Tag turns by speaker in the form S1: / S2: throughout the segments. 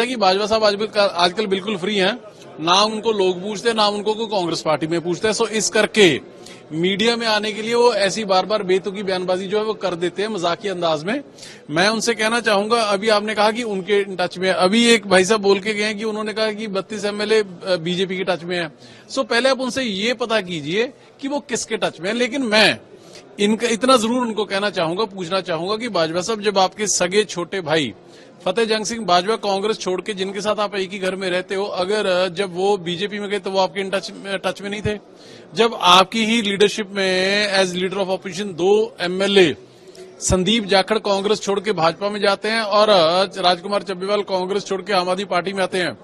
S1: है कि भाजपा साहब आजकल बिल्कुल फ्री हैं, ना उनको लोग पूछते ना उनको कोई कांग्रेस पार्टी में पूछते हैं। सो इस करके मीडिया में आने के लिए वो ऐसी बार बार बेतुकी बयानबाजी जो है वो कर देते हैं मजाकी अंदाज में। मैं उनसे कहना चाहूंगा, अभी आपने कहा कि उनके टच में है, अभी एक भाई साहब बोल के गए हैं कि उन्होंने कहा कि 32 एमएलए बीजेपी के टच में है। सो पहले आप उनसे ये पता कीजिए कि वो किसके टच में है। लेकिन मैं इनका इतना जरूर उनको कहना चाहूंगा, पूछना चाहूंगा कि बाजवा साहब, जब आपके सगे छोटे भाई फतेह जंग सिंह बाजवा कांग्रेस छोड़ के, जिनके साथ आप एक ही घर में रहते हो, अगर जब वो बीजेपी में गए तो वो आपके इन टच में नहीं थे। जब आपकी ही लीडरशिप में as leader of opposition 2 MLA Sandeep Jakhar Congress छोड़ के भाजपा में जाते हैं और राजकुमार चब्बीवाल कांग्रेस छोड़ के आम आदमी पार्टी में आते हैं,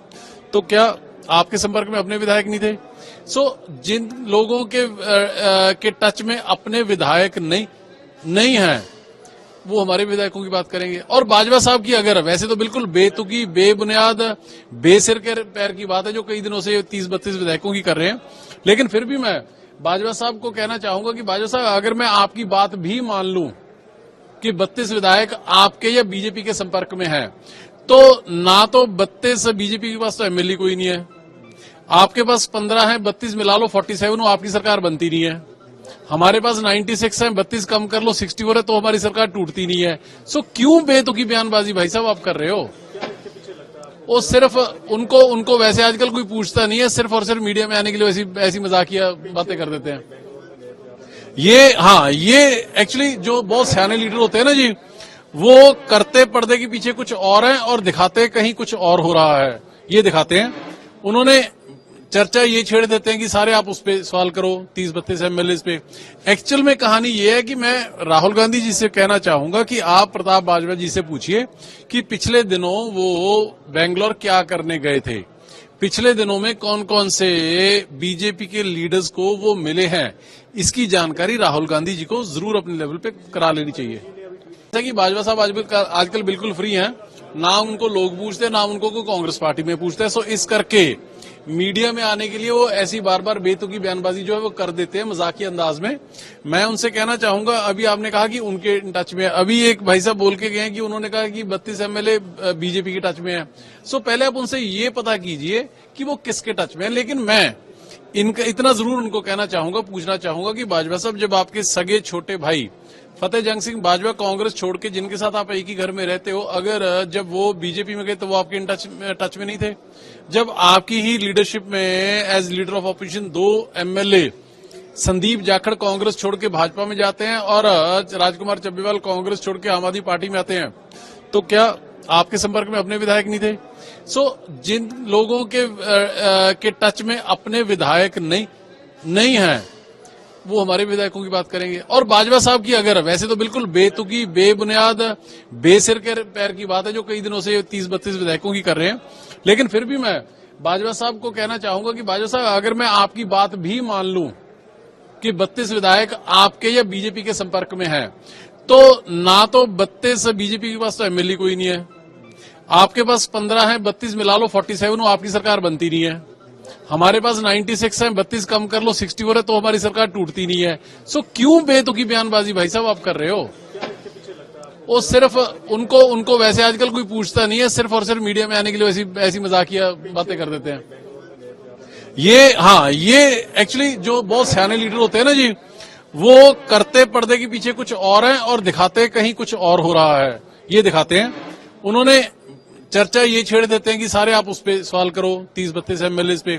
S1: तो क्या आपके संपर्क में अपने विधायक नहीं थे? सो जिन लोगों के टच में अपने विधायक नहीं हैं, वो हमारे विधायकों की बात करेंगे। और बाजवा साहब की अगर, वैसे तो बिल्कुल बेतुकी, बेबुनियाद, बेसिर के पैर की बात है जो कई दिनों से 30-32 विधायकों की कर रहे हैं, लेकिन फिर भी मैं बाजवा साहब को कहना चाहूंगा कि बाजवा साहब, अगर मैं आपकी बात भी मान लूं कि 32 विधायक आपके या बीजेपी के संपर्क में हैं, तो ना तो 32 बीजेपी के पास तो एमएलए कोई नहीं है, आपके पास 15 है, 32 मिला लो 47 हो, आपकी सरकार बनती नहीं है। हमारे पास 96 है, 32 कम कर लो 64 है, तो हमारी सरकार टूटती नहीं है। सो क्यों बेतुकी बयानबाजी भाई साहब आप कर रहे हो? वो सिर्फ उनको वैसे आजकल कोई पूछता नहीं है, सिर्फ और सिर्फ मीडिया में आने के लिए ऐसी मजाकिया बातें कर देते हैं। ये एक्चुअली जो बहुत सियाने लीडर होते हैं ना जी, वो करते पर्दे के पीछे कुछ और है और दिखाते कहीं कुछ और हो रहा है, ये दिखाते हैं। उन्होंने चर्चा ये छेड़ देते हैं कि सारे आप उस पे सवाल करो, 30-32 एमएलए पे। एक्चुअल में कहानी ये है कि मैं राहुल गांधी जी से कहना चाहूंगा कि आप प्रताप बाजवा जी से पूछिए कि पिछले दिनों वो बेंगलोर क्या करने गए थे, पिछले दिनों में कौन कौन से बीजेपी के लीडर्स को वो मिले हैं, इसकी जानकारी राहुल गांधी जी को जरूर अपने लेवल पे करा लेनी चाहिए। जैसा कि बाजवा साहब आजकल बिल्कुल फ्री हैं, ना उनको लोग पूछते ना उनको कोई कांग्रेस पार्टी में पूछते हैं। सो इस करके मीडिया में आने के लिए वो ऐसी बार बार बेतुकी बयानबाजी जो है वो कर देते हैं मजाकी अंदाज में। मैं उनसे कहना चाहूंगा, अभी आपने कहा कि उनके टच में है, अभी एक भाई साहब बोल के गए हैं कि उन्होंने कहा कि 32 एमएलए बीजेपी के टच में है। सो पहले आप उनसे ये पता कीजिए कि वो किसके टच में है। लेकिन मैं इनका इतना जरूर उनको कहना चाहूंगा, पूछना चाहूंगा कि बाजवा साहब, जब आपके सगे छोटे भाई फतेह जंग सिंह बाजवा कांग्रेस छोड़ के, जिनके साथ आप एक ही घर में रहते हो, अगर जब वो बीजेपी में गए तो वो आपके इन टच में नहीं थे। जब आपकी ही लीडरशिप में as leader of opposition 2 MLA Sandeep Jakhar Congress छोड़ के भाजपा में जाते हैं और राजकुमार चब्बीवाल कांग्रेस छोड़ के आम आदमी पार्टी में आते हैं, तो क्या आपके संपर्क में अपने विधायक नहीं थे? सो जिन लोगों के टच में अपने विधायक नहीं हैं, वो हमारे विधायकों की बात करेंगे। और बाजवा साहब की अगर, वैसे तो बिल्कुल बेतुकी, बेबुनियाद, बेसिर के पैर की बात है जो कई दिनों से 30-32 विधायकों की कर रहे हैं, लेकिन फिर भी मैं बाजवा साहब को कहना चाहूंगा कि बाजवा साहब, अगर मैं आपकी बात भी मान लूं कि 32 विधायक आपके या बीजेपी के संपर्क में हैं, तो ना तो 32 बीजेपी के पास तो एमएलए कोई नहीं है, आपके पास 15 है, 32 मिला लो 47 हो, आपकी सरकार बनती नहीं है। हमारे पास 96 है, 32 कम कर लो 64 है, तो हमारी सरकार टूटती नहीं है। सो क्यों बेतुकी बयानबाजी भाई साहब आप कर रहे हो? वो सिर्फ उनको वैसे आजकल कोई पूछता नहीं है, सिर्फ और सिर्फ मीडिया में आने के लिए ऐसी मजाकिया बातें कर देते हैं। ये एक्चुअली जो बहुत सियाने लीडर होते हैं ना जी, वो करते पर्दे के पीछे कुछ और है और दिखाते कहीं कुछ और हो रहा है, ये दिखाते हैं। उन्होंने चर्चा ये छेड़ देते हैं कि सारे आप उस पे सवाल करो, 30-32 एमएलए पे।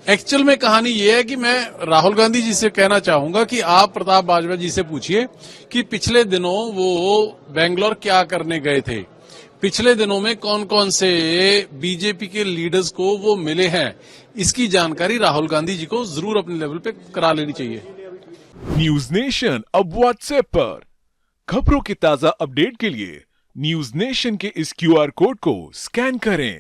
S1: एक्चुअल में कहानी ये है कि मैं राहुल गांधी जी से कहना चाहूंगा कि आप प्रताप बाजवा जी से पूछिए कि पिछले दिनों वो बेंगलोर क्या करने गए थे, पिछले दिनों में कौन कौन से बीजेपी के लीडर्स को वो मिले हैं, इसकी जानकारी राहुल गांधी जी को जरूर अपने लेवल पे करा लेनी चाहिए।
S2: न्यूज नेशन अब व्हाट्सएप पर खबरों की ताजा अपडेट के लिए न्यूज नेशन के इस क्यूआर कोड को स्कैन करें।